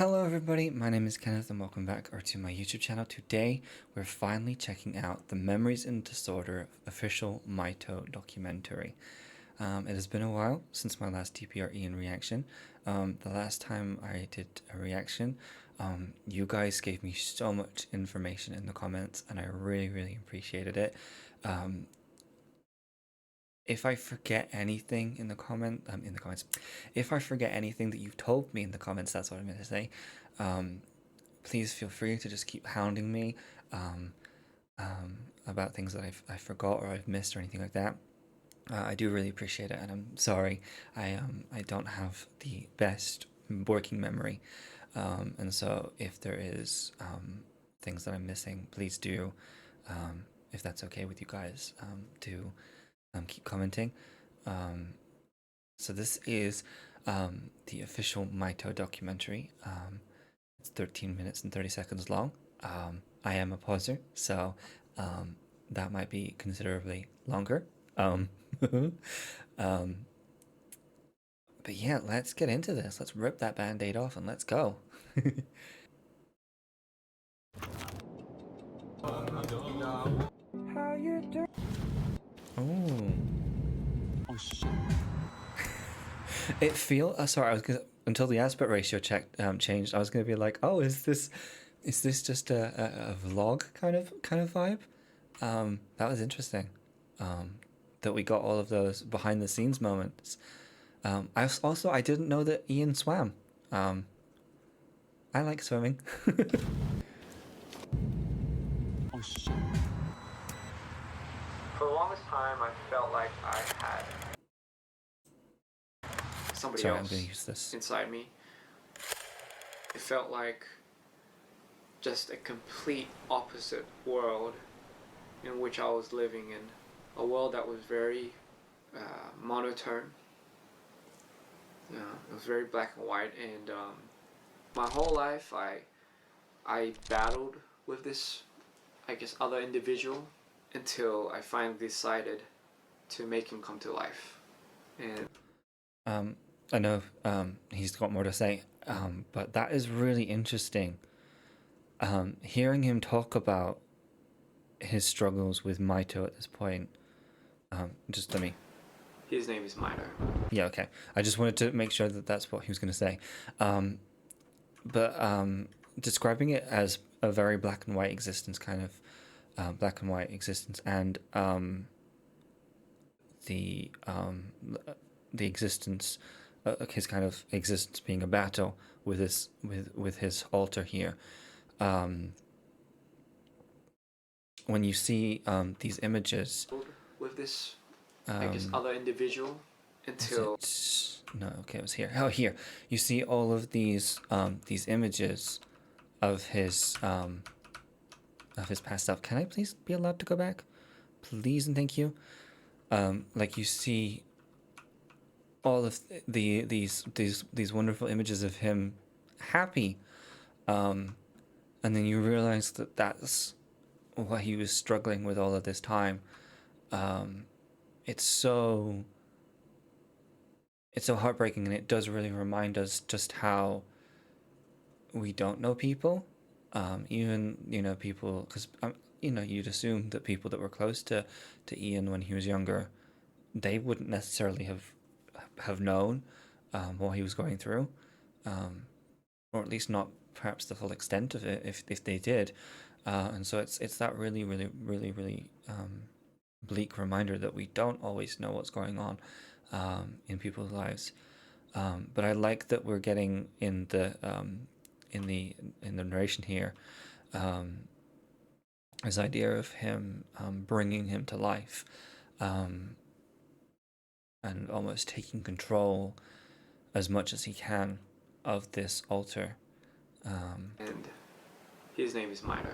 Hello everybody, my name is Kenneth and welcome back to my YouTube channel. Today we're finally checking out the Memories in Disorder official MITO documentary. It has been a while since my last DPR Ian reaction. The last time I did a reaction, you guys gave me so much information in the comments and I really appreciated it. If I forget anything in the comments, if I forget anything that you've told me in the comments, that's what I'm going to say. Please feel free to just keep hounding me about things that I forgot or I've missed or anything like that. I do really appreciate it, and I'm sorry I don't have the best working memory, and so if there is things that I'm missing, please do, if that's okay with you guys, do keep commenting. So this is the official MITO documentary. It's 13 minutes and 30 seconds long. I am a pauser, so that might be considerably longer. But yeah, let's get into this. Let's rip that band-aid off and let's go. How you doing? Oh shit. It sorry, I was gonna, until the aspect ratio changed, I was gonna be like, oh, is this just a vlog kind of vibe? That was interesting. That we got all of those behind the scenes moments. I didn't know that Ian swam. I like swimming. Oh shit. For the longest time, I felt like I had somebody else I'm gonna use this inside me. It felt like just a complete opposite world in which I was living in. A world that was very monotone. It was very black and white, and my whole life I battled with this, I guess, other individual until I finally decided to make him come to life. And I know he's got more to say, but that is really interesting. Hearing him talk about his struggles with MITO at this point. Just let me. His name is MITO. Yeah, okay. I just wanted to make sure that that's what he was going to say. But describing it as a very black and white existence, kind of black and white existence, and the existence, his kind of existence being a battle with his alter here. When you see these images with this, I guess, other individual until no, okay, it was here. Oh, here you see all of these images of his past stuff. Can I please be allowed to go back, please and thank you? Like you see all of these wonderful images of him happy, and then you realize that that's what he was struggling with all of this time. It's so heartbreaking, and it does really remind us just how we don't know people, even people, because you'd assume that people that were close to Ian when he was younger, they wouldn't necessarily have known what he was going through, or at least not perhaps the full extent of it if they did. And so it's that really bleak reminder that we don't always know what's going on in people's lives. But I like that we're getting in the narration here this idea of him bringing him to life, and almost taking control as much as he can of this altar. And his name is MITO.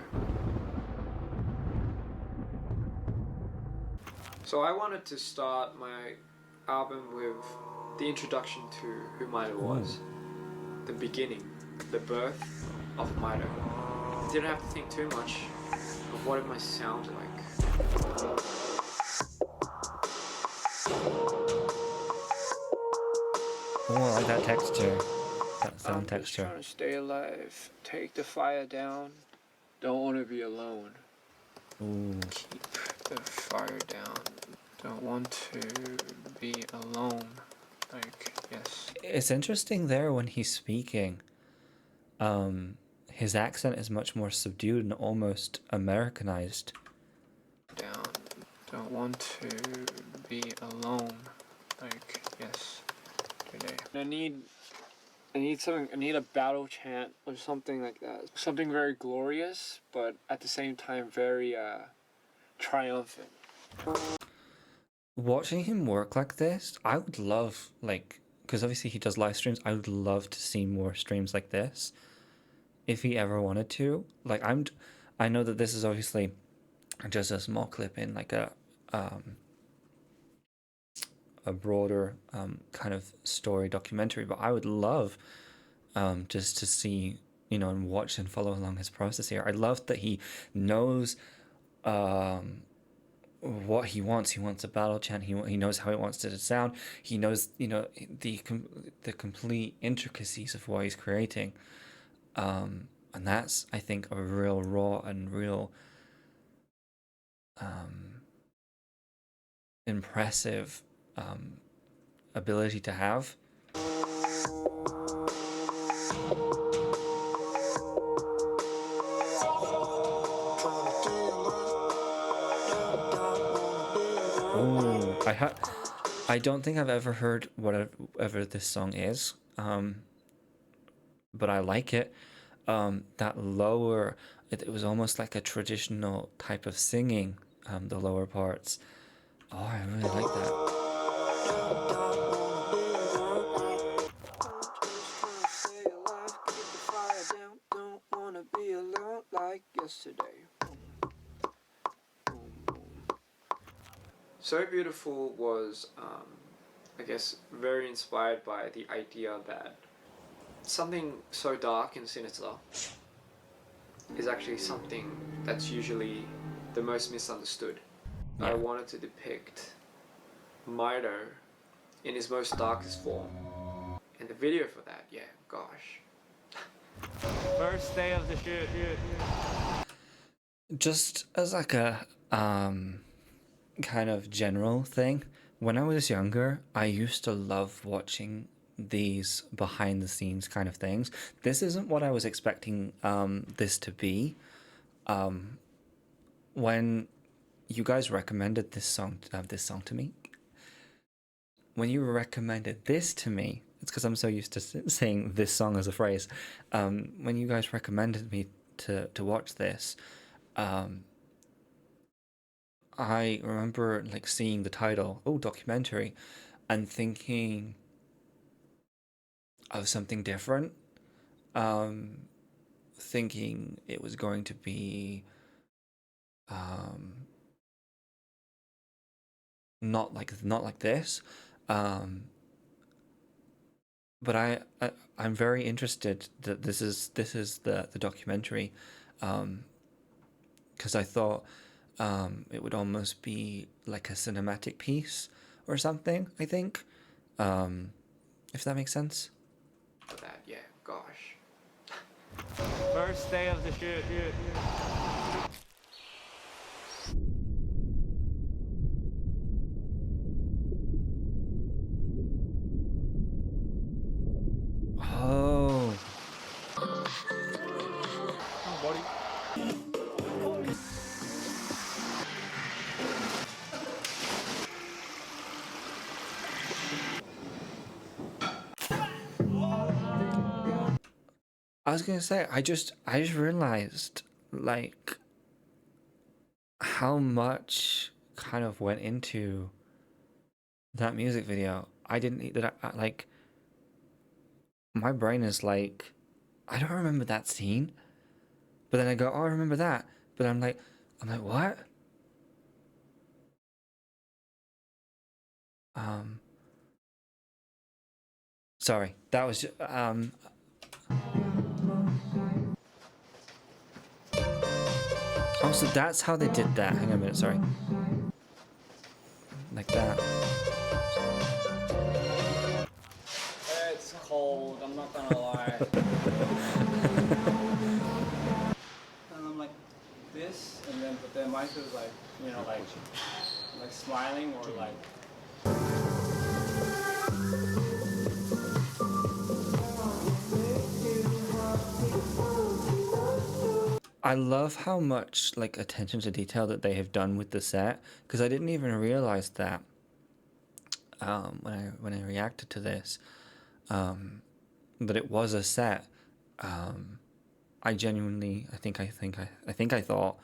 So I wanted to start my album with the introduction to who MITO was. The beginning, the birth of MITO. Didn't have to think too much of what it might sound like. Oh, I like that texture. that sound I'm just texture. trying to stay alive. Take the fire down. Don't want to be alone. Ooh. Keep the fire down. Don't want to be alone. Like, yes. It's interesting there when he's speaking. His accent is much more subdued and almost Americanized. Down. Don't want to be alone. Like, yes. Today. I need something. I need a battle chant or something like that. Something very glorious, but at the same time very triumphant. Watching him work like this, I would love, like, because obviously he does live streams. I would love to see more streams like this, if he ever wanted to. Like, I know that this is obviously just a small clip in like a broader kind of story documentary, but I would love just to see, you know, and watch and follow along his process here. I love that he knows what he wants. He wants a battle chant. He knows how he wants it to sound. He knows, you know, the complete intricacies of what he's creating, and that's, I think, a real raw and real impressive ability to have. Oh, I don't think I've ever heard whatever this song is, but I like it. That lower, it was almost like a traditional type of singing, the lower parts. Oh, I really like that. So Beautiful was, I guess, very inspired by the idea that something so dark and sinister is actually something that's usually the most misunderstood. Yeah. I wanted to depict MITO in his most darkest form. And the video for that, yeah, gosh. First day of the shoot. Just as like a kind of general thing, when I was younger, I used to love watching these behind the scenes kind of things. This isn't what I was expecting this to be. When you guys recommended this song to me, when you recommended this to me, it's because I'm so used to saying this song as a phrase. When you guys recommended me to watch this, I remember like seeing the title, oh, documentary, and thinking of something different. Thinking it was going to be not like this. But I'm very interested that this is the documentary, because I thought it would almost be like a cinematic piece or something, I think, if that makes sense. That, yeah, gosh. First day of the shoot. Oh. I was gonna say, I just realized like how much kind of went into that music video. I didn't that I like. My brain is like, I don't remember that scene, but then I go, oh, I remember that, but I'm like, what? Sorry, that was just, Oh, so that's how they did that. Hang on a minute, sorry. Like that. It's called cold, I'm not gonna lie. And I'm like this, and then but then MITO was like, you know, like smiling or like. I love how much like attention to detail that they have done with the set, because I didn't even realize that when I reacted to this, that it was a set. I genuinely, I think I thought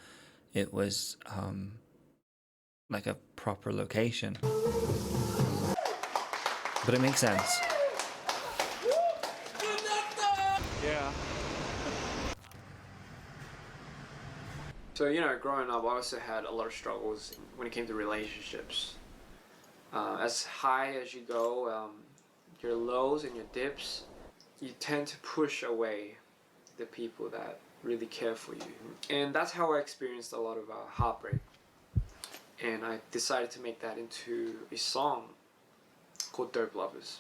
it was like a proper location, but it makes sense. Yeah. So, growing up, I also had a lot of struggles when it came to relationships. As high as you go, your lows and your dips, you tend to push away the people that really care for you. And that's how I experienced a lot of heartbreak. And I decided to make that into a song called Dope Lovers.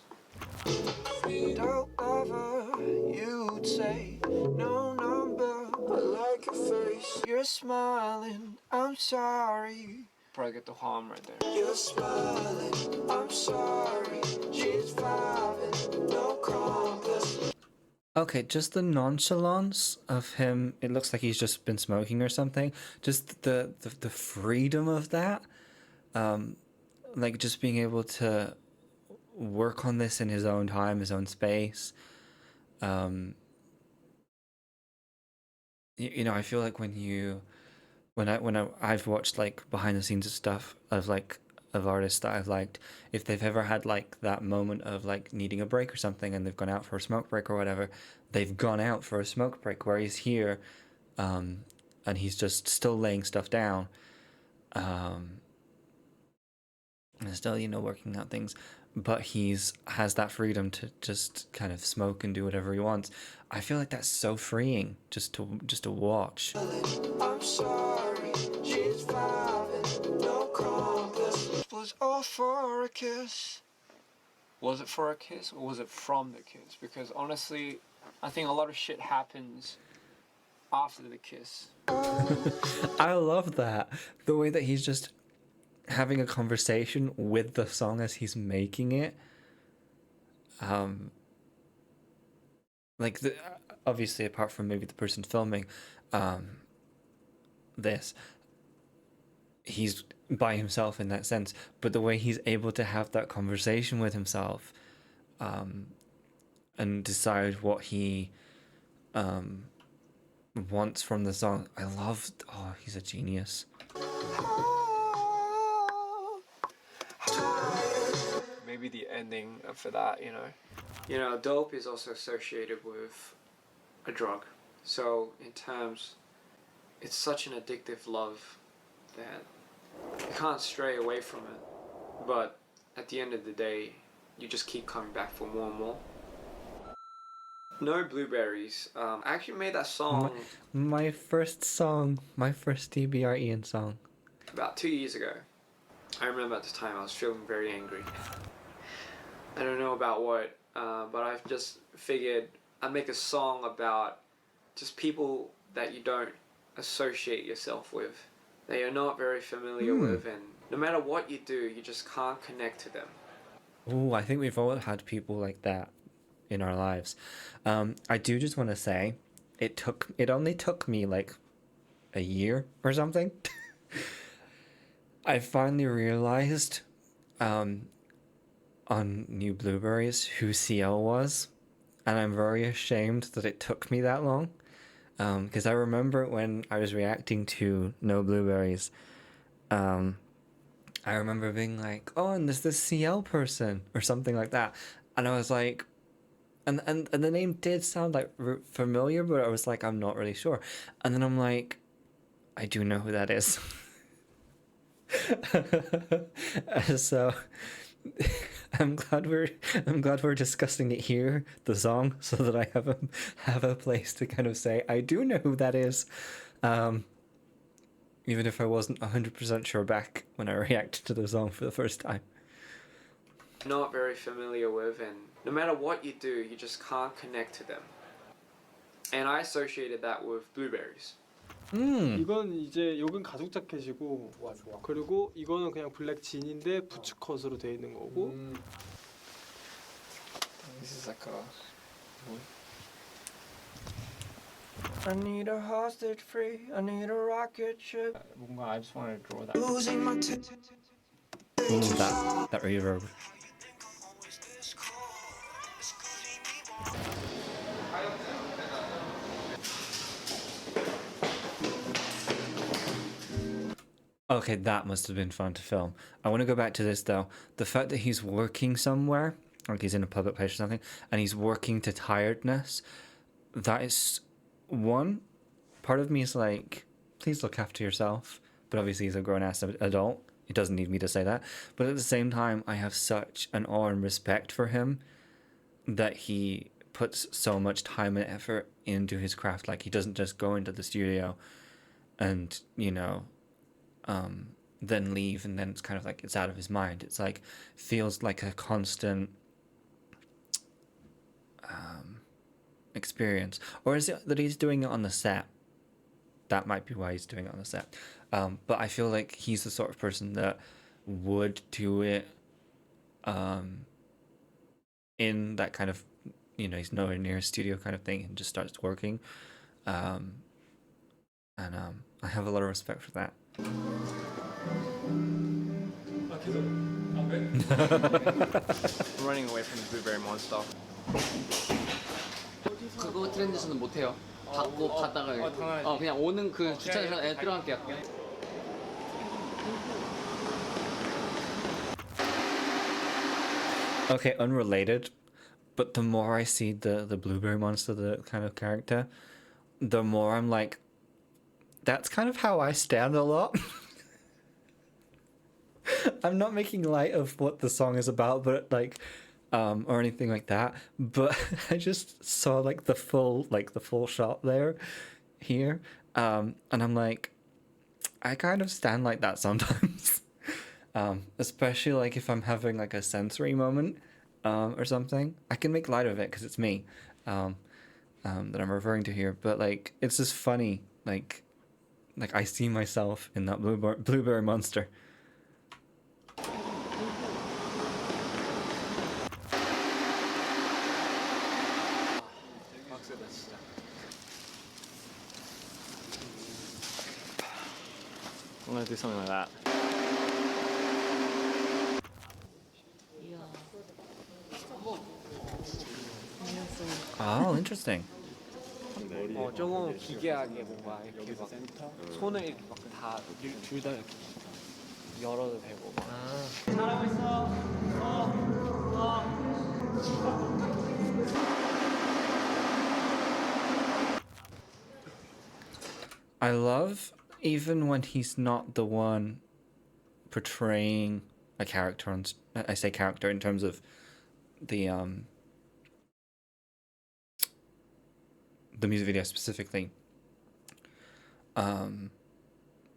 Dope lover, you'd say, no number, I like your face. You're smiling, I'm sorry. Probably get the harm right there. You're smiling, I'm sorry. She's vibing, no complex. Okay, just the nonchalance of him. It looks like he's just been smoking or something. Just the freedom of that, like just being able to work on this in his own time, his own space. I feel like I've watched like behind the scenes of stuff of artists that I've liked, if they've ever had like that moment of like needing a break or something and they've gone out for a smoke break or whatever, they've gone out for a smoke break, where he's here, and he's just still laying stuff down, and still working out things, but has that freedom to just kind of smoke and do whatever he wants. I feel like that's so freeing just to watch. I'm sorry, she's vibing, no complex. Was all for a kiss. Was it for a kiss or was it from the kiss? Because honestly, I think a lot of shit happens after the kiss. I love that, the way that he's just having a conversation with the song as he's making it. Like obviously, apart from maybe the person filming this, he's by himself in that sense, but the way he's able to have that conversation with himself, and decide what he wants from the song. He's a genius. Maybe the ending for that, dope is also associated with a drug. So in terms, it's such an addictive love that you can't stray away from it. But at the end of the day, you just keep coming back for more and more. No Blueberries. I actually made that song My first DBR Ian song. about 2 years ago. I remember at the time I was feeling very angry. I don't know about what, but I've just figured I'd make a song about just people that you don't associate yourself with, that you're not very familiar with, and no matter what you do, you just can't connect to them. Oh, I think we've all had people like that in our lives. I do just want to say, it only took me like a year or something. I finally realized on New Blueberries who CL was, and I'm very ashamed that it took me that long. Because I remember when I was reacting to No Blueberries, I remember being like, "Oh, and there's this CL person," or something like that, and I was like, and the name did sound like familiar, but I was like, I'm not really sure, and then I'm like, I do know who that is. So I'm glad we're discussing it here, the song, so that I have a place to kind of say I do know who that is, even if I wasn't 100% sure back when I reacted to the song for the first time. not very familiar with, and no matter what you do, you just can't connect to them. And I associated that with blueberries. 이건 이제 요건 가죽 자켓이고 좋아. 그리고 이거는 그냥 블랙 진인데 부츠컷으로 돼 있는 거고 This is like a. I need a hostage free. I need a rocket ship. 뭔가 I just want to draw that. Losing my Ooh, that reverb. Okay, that must have been fun to film. I want to go back to this though. The fact that he's working somewhere, like he's in a public place or something, and he's working to tiredness, that is one part of me is like, please look after yourself. But obviously he's a grown-ass adult. It doesn't need me to say that. But at the same time, I have such an awe and respect for him that he puts so much time and effort into his craft. Like he doesn't just go into the studio and, you know, then leave and then it's kind of like it's out of his mind. It's like feels like a constant experience. Or is it that he's doing it on the set? That might be why he's doing it on the set. But I feel like he's the sort of person that would do it in that kind of, you know, he's nowhere near a studio kind of thing and just starts working. I have a lot of respect for that. I'm running away from the blueberry monster. 그거 트렌드에서는 못해요. 받고 바닥을 당연하지. 그냥 오는 그 주차장에서 들어갈게요. Okay, unrelated, but the more I see the blueberry monster, the kind of character, the more I'm like, that's kind of how I stand a lot. I'm not making light of what the song is about, but like, or anything like that. But I just saw like the full shot there, here, and I'm like, I kind of stand like that sometimes. Especially like if I'm having like a sensory moment, or something. I can make light of it because it's me, that I'm referring to here. But like, it's just funny, like I see myself in that blueberry monster. I'm gonna do something like that. Oh, interesting. 조금 기괴하게 뭔가 이렇게 막 손을 이렇게 막 다 둘 다 이렇게 열어도 되고 막. 잘하고 있어. I love even when he's not the one portraying a character on. I say character in terms of the music video specifically.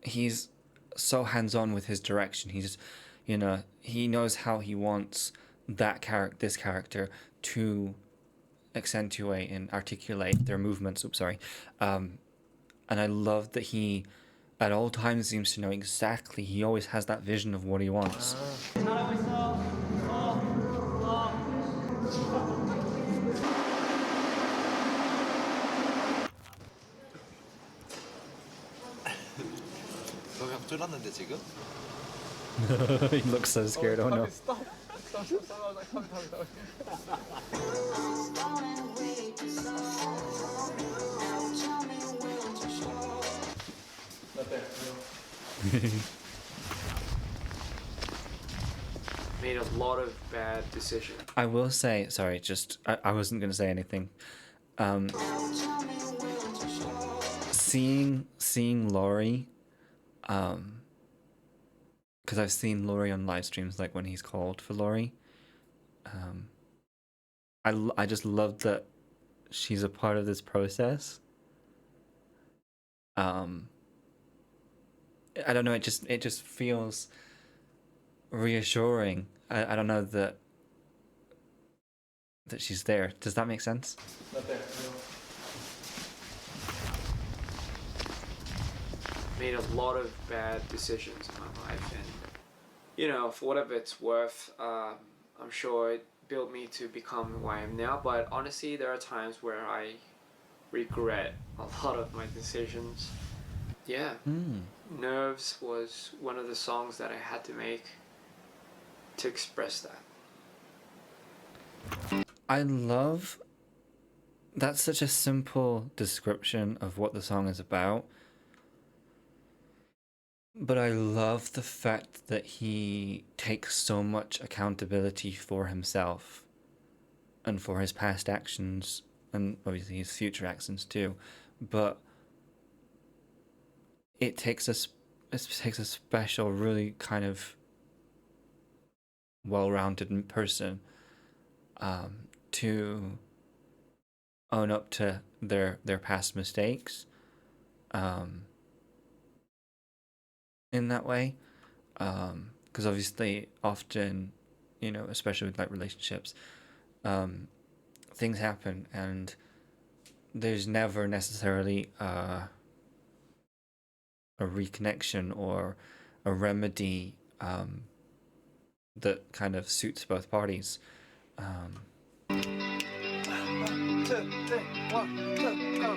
He's so hands-on with his direction. He's, you know, he knows how he wants this character to accentuate and articulate their movements. Oops, sorry. And I love that he at all times seems to know exactly. He always has that vision of what he wants. 잘하고 있어. 너 그냥 쫄았는데 지금? He looks so scared. Oh no. Stop. Made a lot of bad decisions. I will say, sorry, just I wasn't gonna say anything. Seeing Laurie, because I've seen Laurie on live streams, like when he's called for Laurie. I just love that she's a part of this process. I don't know. It just feels reassuring. I don't know that that she's there. Does that make sense? Not there. Made a lot of bad decisions in my life, and for whatever it's worth, I'm sure it built me to become who I am now. But honestly, there are times where I regret a lot of my decisions. Yeah, Nerves was one of the songs that I had to make to express that. I love that's such a simple description of what the song is about. But I love the fact that he takes so much accountability for himself and for his past actions and obviously his future actions too. But it takes a special, really kind of well-rounded person to own up to their past mistakes in that way, because obviously often, especially with like relationships, things happen and there's never necessarily a reconnection or a remedy that kind of suits both parties. One, two, three, one, two, go,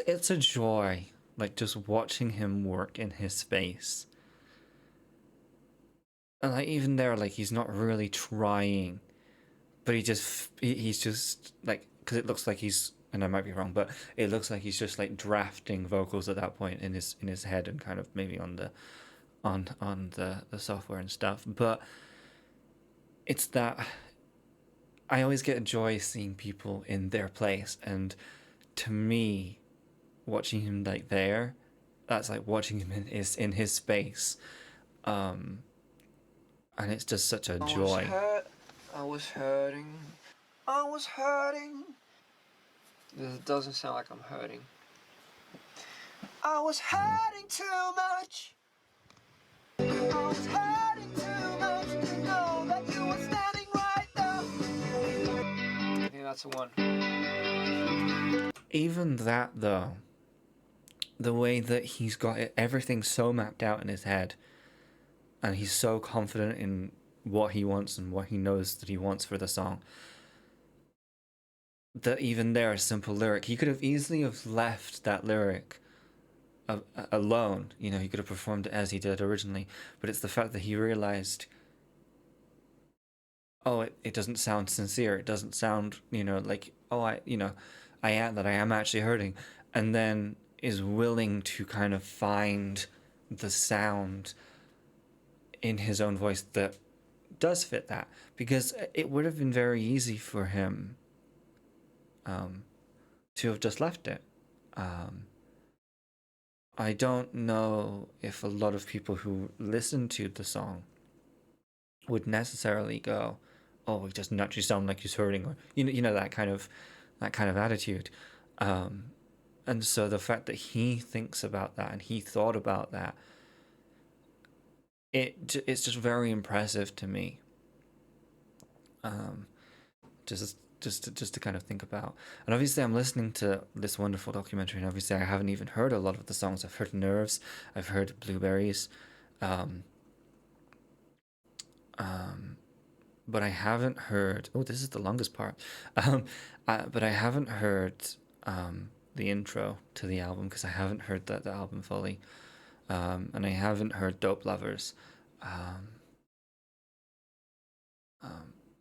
It's a joy, like just watching him work in his space. And like even there, like he's not really trying, but he's just like, because it looks like he's, and I might be wrong, but it looks like he's just like drafting vocals at that point in his head and kind of maybe on the software and stuff. But it's that I always get joy seeing people in their place, and to me, watching him like there, that's like watching him in his space, and it's just such a joy. I was hurting. It doesn't sound like I'm hurting. I was hurting too much. I was hurting too much to know that you were standing right there. I think that's the one. Even that though, the way that he's got everything so mapped out in his head, and he's so confident in what he wants and what he knows that he wants for the song, that even there, a simple lyric, he could have easily have left that lyric alone. He could have performed it as he did originally, but it's the fact that he realized, oh, it doesn't sound sincere. It doesn't sound, like, oh, I am actually hurting, and then is willing to kind of find the sound in his own voice that does fit that, because it would have been very easy for him to have just left it. I don't know if a lot of people who listen to the song would necessarily go, oh, it doesn't actually sound like he's hurting, or that kind of attitude. And so the fact that he thinks about that and he thought about that, it's just very impressive to me. Just to kind of think about. And obviously I'm listening to this wonderful documentary, and obviously I haven't even heard a lot of the songs. I've heard Nerves, I've heard Blueberries, but I haven't heard, oh, this is the longest part, but I haven't heard the intro to the album, because I haven't heard the album fully, and I haven't heard Dope Lovers.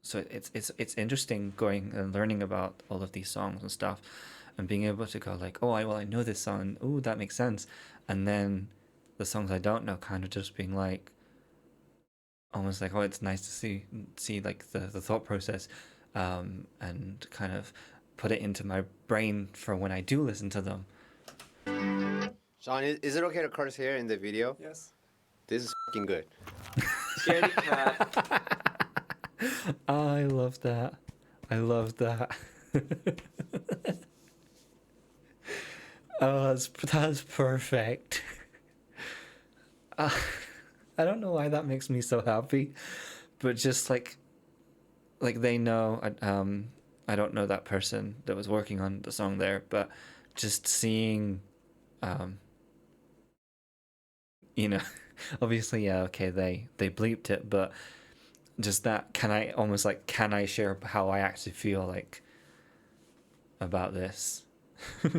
So it's interesting going and learning about all of these songs and stuff, and being able to go like, oh, I know this song, oh, that makes sense, and then the songs I don't know kind of just being like, almost like, oh, it's nice to see like the thought process, and kind of put it into my brain for when I do listen to them. John, is it okay to curse here in the video? Yes. This is fucking good. Scaredy cat. I love that. I love that. Oh, that's perfect. Uh, I don't know why that makes me so happy, but just like they know. I don't know that person that was working on the song there, but just seeing, um, you know, obviously, yeah, okay, they bleeped it, but just that, can I share how I actually feel like about this? Is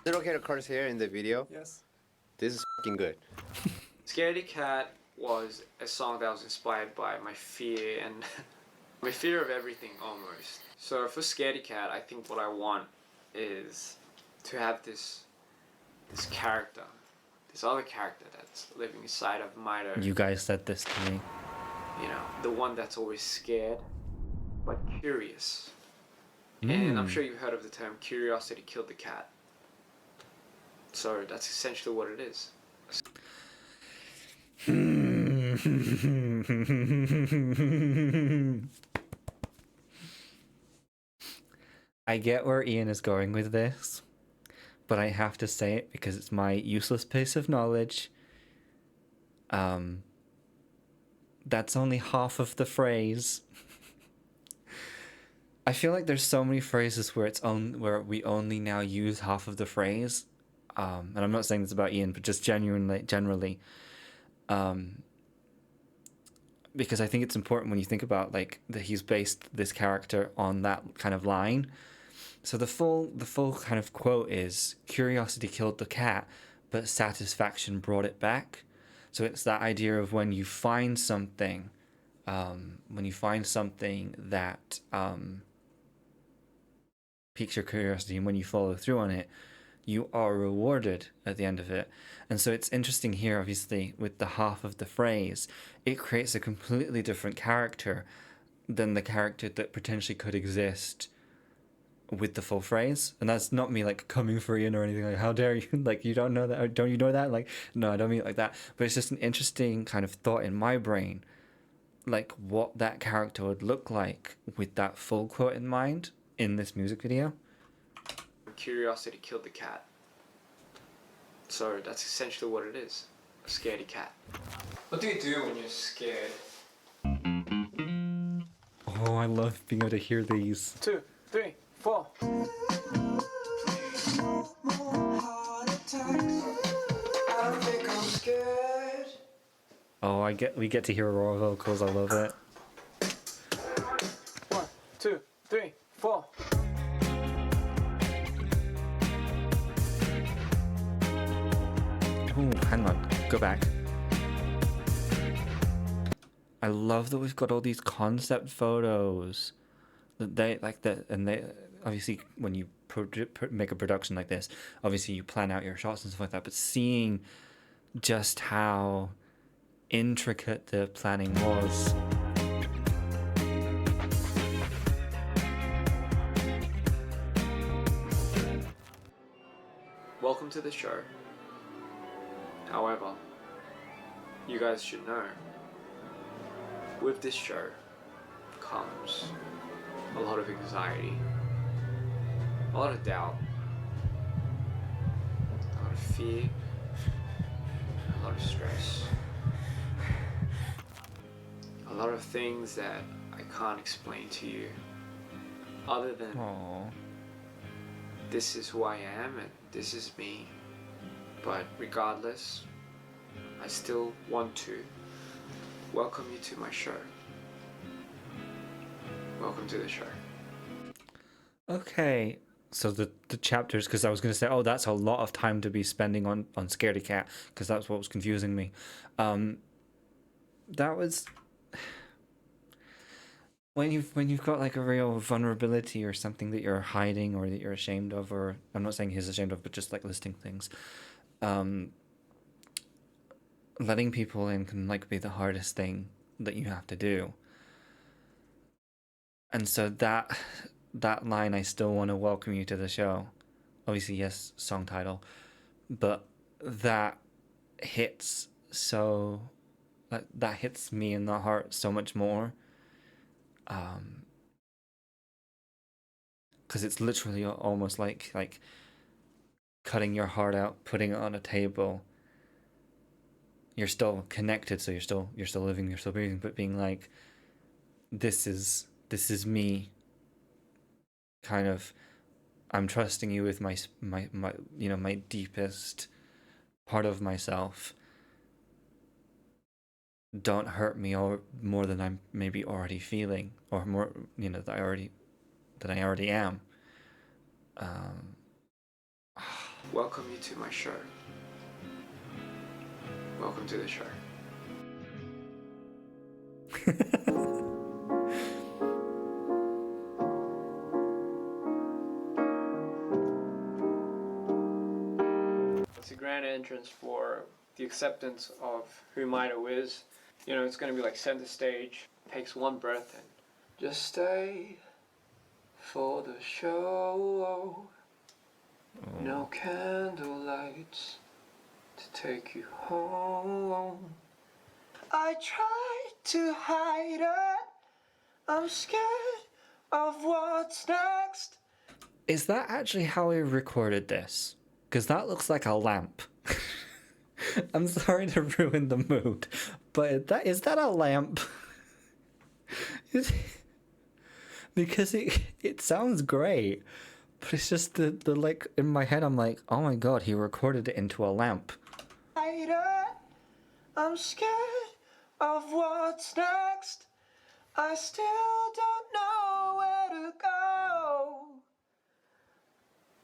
it okay to curse here in the video? Yes. This is fucking good. Scaredy Cat was a song that was inspired by my fear and my fear of everything almost. So for Scaredy Cat, I think what I want is to have this character, this other character that's living inside of MITO. You guys said this to me. You know, the one that's always scared but curious. And I'm sure you've heard of the term curiosity killed the cat. So that's essentially what it is. I get where Ian is going with this, but I have to say it because it's my useless piece of knowledge. That's only half of the phrase. I feel like there's so many phrases where we only now use half of the phrase. And I'm not saying this about Ian, but just generally. Because I think it's important when you think about like that he's based this character on that kind of line. So the full kind of quote is curiosity killed the cat, but satisfaction brought it back. So it's that idea of when you find something that piques your curiosity, and when you follow through on it, you are rewarded at the end of it. And so it's interesting here, obviously, with the half of the phrase, it creates a completely different character than the character that potentially could exist with the full phrase. And that's not me like coming for Ian or anything like, how dare you, like, you don't know that, or don't you know that, like, no, I don't mean it like that, but it's just an interesting kind of thought in my brain, like what that character would look like with that full quote in mind in this music video. Curiosity killed the cat. So that's essentially what it is. A scaredy cat. What do you do when you're scared? Oh, I love being able to hear these. 2, 3, 4. Oh, we get to hear raw vocals. I love it. 1, 2, 3, 4. Ooh, hang on. Go back. I love that we've got all these concept photos. They like that, and they obviously when you make a production like this, obviously you plan out your shots and stuff like that. But seeing just how intricate the planning was. Welcome to the show. However, you guys should know, with this show comes a lot of anxiety, a lot of doubt, a lot of fear, a lot of stress, a lot of things that I can't explain to you other than Aww. this is who I am and this is me. But regardless, I still want to welcome you to my show. Welcome to the show. Okay, so the chapters, because I was going to say, oh, that's a lot of time to be spending on Scaredy Cat, because that's what was confusing me. That was when you've got like a real vulnerability or something that you're hiding or that you're ashamed of, or I'm not saying he's ashamed of, but just like listing things. Letting people in can like be the hardest thing that you have to do. And so that line, I still want to welcome you to the show. Obviously, yes, song title, but that hits that hits me in the heart so much more. because it's literally almost like cutting your heart out, putting it on a table. You're still connected, so you're still living, you're still breathing, but being like, this is me. Kind of, I'm trusting you with my my deepest part of myself. Don't hurt me or more than I'm maybe already feeling, or more that I already am. Welcome you to my show. Welcome to the show. It's a grand entrance for the acceptance of who MITO is. It's going to be like center stage. Takes one breath and just stay for the show. No candle lights to take you home. I tried to hide it. I'm scared of what's next. Is that actually how we recorded this? Because that looks like a lamp. I'm sorry to ruin the mood, but is that a lamp? Because it sounds great, but it's just the like in my head I'm like, oh my god, he recorded it into a lamp. I'm scared of what's next. I still don't know where to go.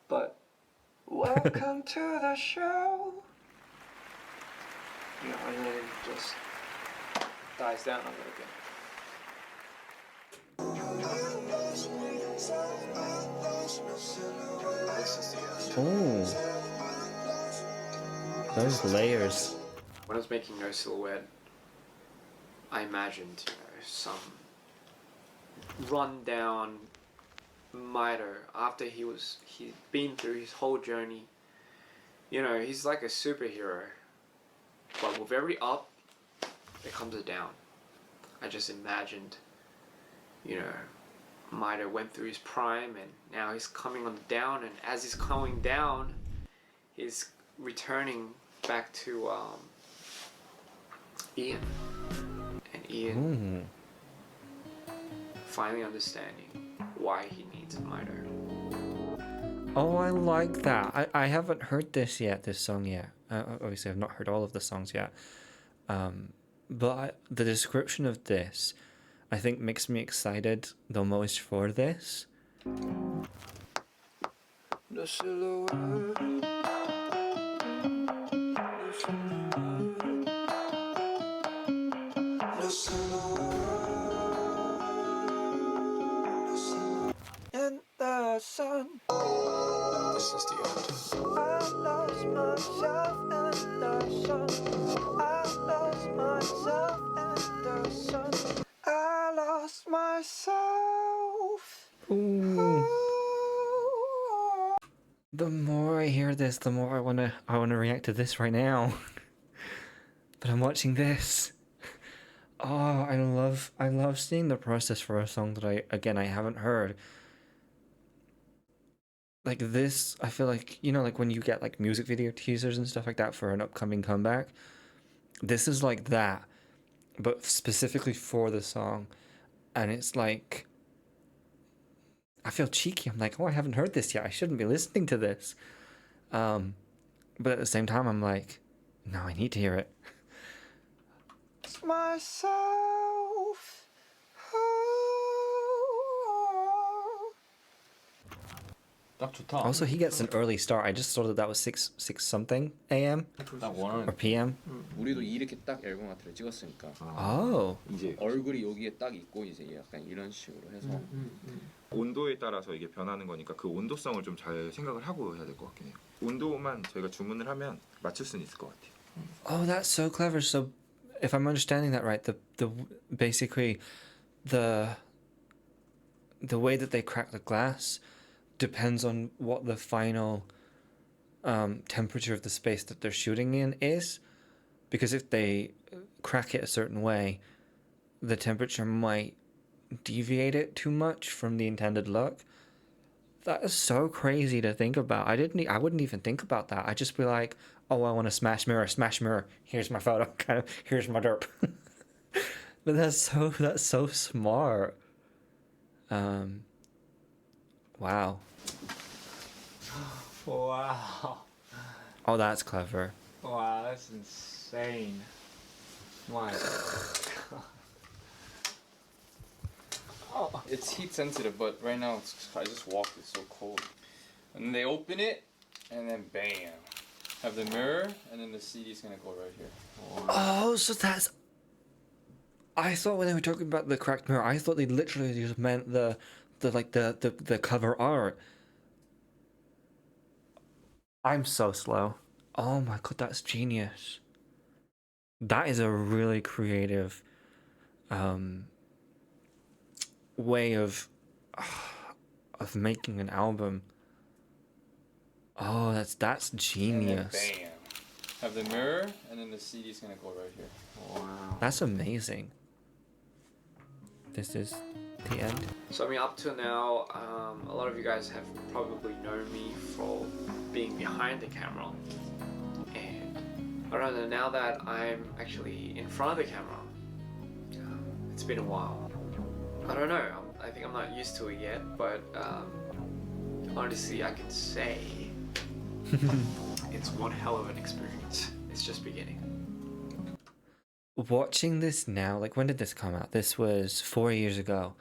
But welcome to the show. And then it just dies down a little bit. Oh, those layers. When I was making No Silhouette, I imagined, some rundown MITO after he'd been through his whole journey. He's like a superhero, but with every up, there comes a down. I just imagined, MITO went through his prime and now he's coming on the down, and as he's coming down, he's returning back to Ian. And Ian finally understanding why he needs MITO. Oh, I like that. I haven't heard this song yet. Obviously, I've not heard all of the songs yet. But the description of this, I think, makes me excited the most for this. The silhouette. In the sun. This is the end. I lost myself in the sun. I lost myself in the sun. I lost myself. Ooh. The more I hear this, the more I wanna react to this right now. But I'm watching this. Oh, I love seeing the process for a song that I haven't heard. Like this, I feel like, like when you get like music video teasers and stuff like that for an upcoming comeback. This is like that, but specifically for the song. And it's like, I feel cheeky. I'm like, oh, I haven't heard this yet. I shouldn't be listening to this. But at the same time, I'm like, no, I need to hear it. Myself. 딱 좋다. Also, he gets an early start. I just saw that was 6 something a.m. 딱 원하는. or p.m. 우리도 이렇게 딱 앨범 아트를 찍었으니까 Oh. 이제 얼굴이 여기에 딱 있고 이제 약간 이런 식으로 해서 온도에 따라서 이게 변하는 거니까 그 온도성을 좀 잘 생각을 하고 해야 될 것 같긴 해요. 온도만 저희가 주문을 하면 맞출 수는 있을 것 같아요. Oh, that's so clever. So, if I'm understanding that right, the basically the way that they crack the glass depends on what the final temperature of the space that they're shooting in is, because if they crack it a certain way, the temperature might deviate it too much from the intended look. that is so crazy to think about. I wouldn't even think about that. I'd just be like, oh, I want to smash mirror. Here's my photo. Kind of, here's my derp. But that's so smart. Wow. Wow. Oh, that's clever. Wow, that's insane. My Oh, it's heat sensitive, but right now I just walked. It's so cold. And they open it, and then bam, have the mirror, and then the CD's gonna go right here. Oh, so that's. I thought when they were talking about the cracked mirror, I thought they literally just meant the cover art. I'm so slow. Oh my god, that's genius. That is a really creative way of making an album. Oh, that's genius. And then bam, have the mirror, and then the CD's gonna go right here. Wow. That's amazing. This is the end. So I mean, up till now, a lot of you guys have probably known me for being behind the camera, and I don't know, now that I'm actually in front of the camera, it's been a while. I don't know. I think I'm not used to it yet, but honestly, I can say it's one hell of an experience. It's just beginning. Watching this now, like when did this come out? This was 4 years ago.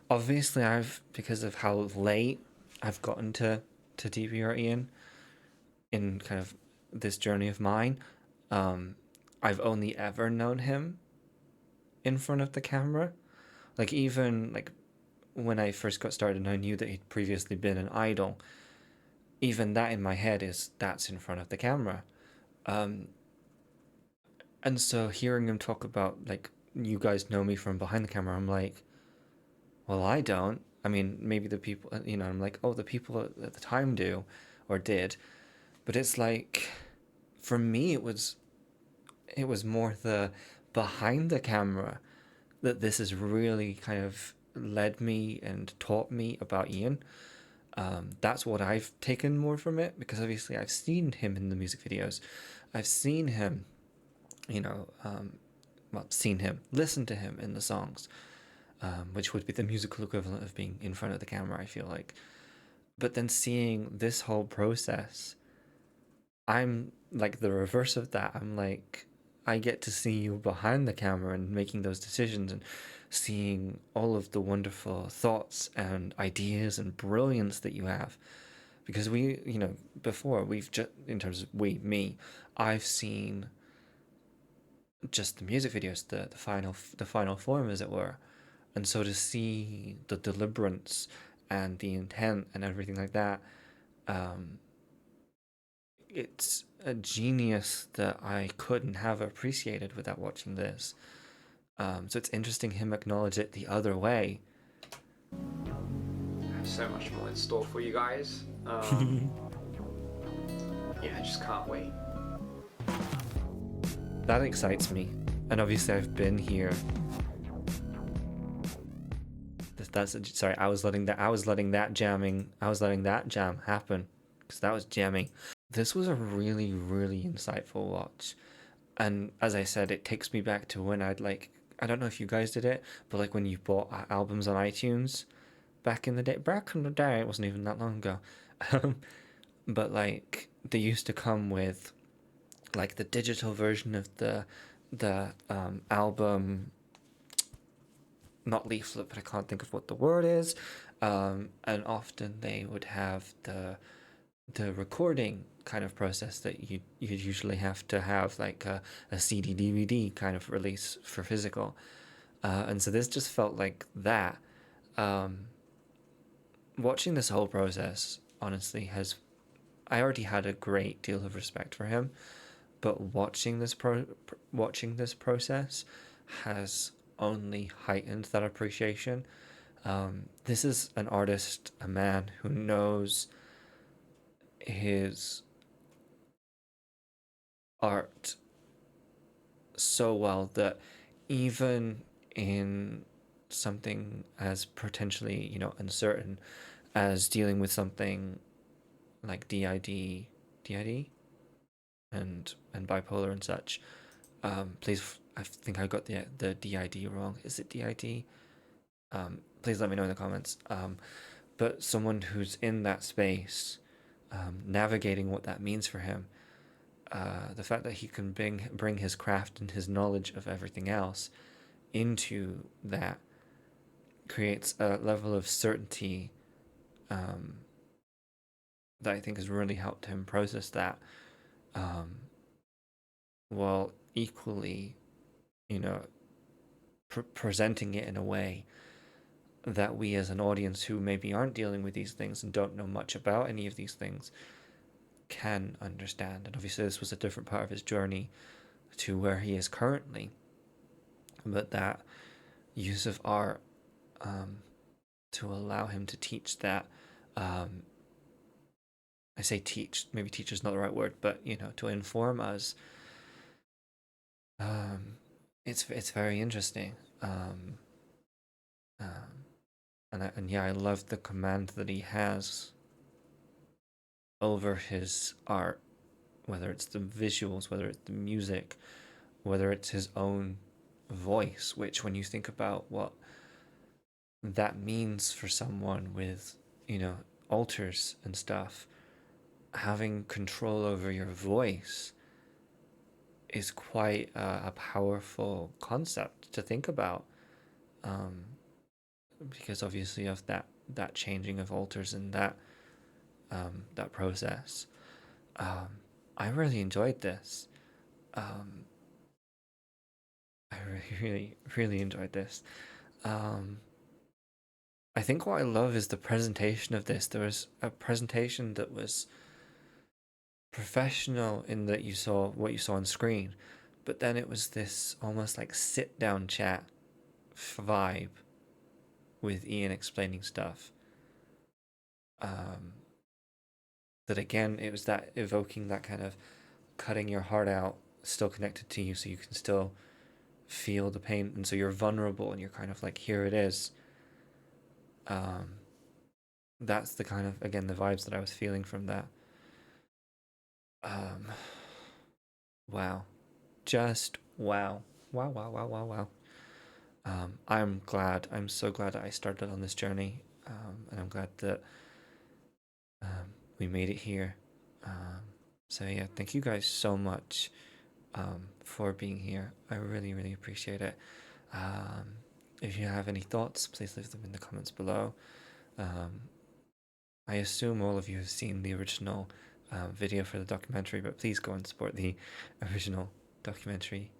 Obviously, because of how late I've gotten to DPR Ian in kind of this journey of mine, I've only ever known him in front of the camera. Like even like when I first got started and I knew that he'd previously been an idol, even that in my head that's in front of the camera. And so hearing him talk about like, you guys know me from behind the camera, I'm like, well, I don't. I mean, maybe the people, I'm like, oh, the people at the time do or did. But it's like, for me, it was more the behind the camera that this has really kind of led me and taught me about Ian. That's what I've taken more from it, because obviously I've seen him in the music videos. I've seen him, listen to him in the songs, which would be the musical equivalent of being in front of the camera, I feel like. But then seeing this whole process, I'm like the reverse of that. I'm like, I get to see you behind the camera and making those decisions and seeing all of the wonderful thoughts and ideas and brilliance that you have. Because before we've just, in terms of me, I've seen just the music videos, the final form, as it were. And so to see the deliberance and the intent and everything like that, it's a genius that I couldn't have appreciated without watching this. So it's interesting him acknowledge it the other way. I have so much more in store for you guys. Yeah, I just can't wait. That excites me, and obviously I've been here. Sorry, I was letting that jam happen, because that was jamming. This was a really, really insightful watch, and as I said, it takes me back to when I don't know if you guys did it, but like when you bought albums on iTunes back in the day, it wasn't even that long ago. But like they used to come with like the digital version of the album, not leaflet, but I can't think of what the word is. And often they would have the recording kind of process that you'd usually have to have, like a CD DVD kind of release for physical. And so this just felt like that. Watching this whole process, honestly, I already had a great deal of respect for him, but watching this process has only heightened that appreciation. This is an artist, a man who knows his art so well that even in something as potentially, uncertain as dealing with something like DID, and bipolar and such. Please, I think I got the DID wrong. Is it DID? Please let me know in the comments. But someone who's in that space, navigating what that means for him, the fact that he can bring his craft and his knowledge of everything else into that creates a level of certainty that I think has really helped him process that, while equally, presenting it in a way that we as an audience who maybe aren't dealing with these things and don't know much about any of these things can understand. And obviously this was a different part of his journey to where he is currently, but that use of art to allow him to teach that, I say teach, maybe teach is not the right word, but to inform us, it's very interesting. And yeah, I love the command that he has over his art, whether it's the visuals, whether it's the music, whether it's his own voice, which when you think about what that means for someone with, alters and stuff, having control over your voice is quite a powerful concept to think about, because obviously of that changing of alters and that process. I really enjoyed this. I really enjoyed this. I think what I love is the presentation of this. There was a presentation that was professional in that you saw what you saw on screen, but then it was this almost like sit down chat vibe with Ian explaining stuff. That again, it was that evoking that kind of cutting your heart out, still connected to you, so you can still feel the pain, and so you're vulnerable and you're kind of like, here it is. That's the kind of, again, the vibes that I was feeling from that. Wow. Just wow. Wow. I'm so glad that I started on this journey, and I'm glad that we made it here. So yeah, thank you guys so much for being here. I really appreciate it. If you have any thoughts, please leave them in the comments below. I assume all of you have seen the original video for the documentary, but please go and support the original documentary.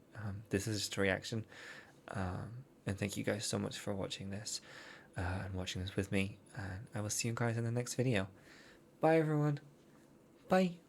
This is just a reaction. And thank you guys so much for watching this and watching this with me. And I will see you guys in the next video. Bye everyone. Bye.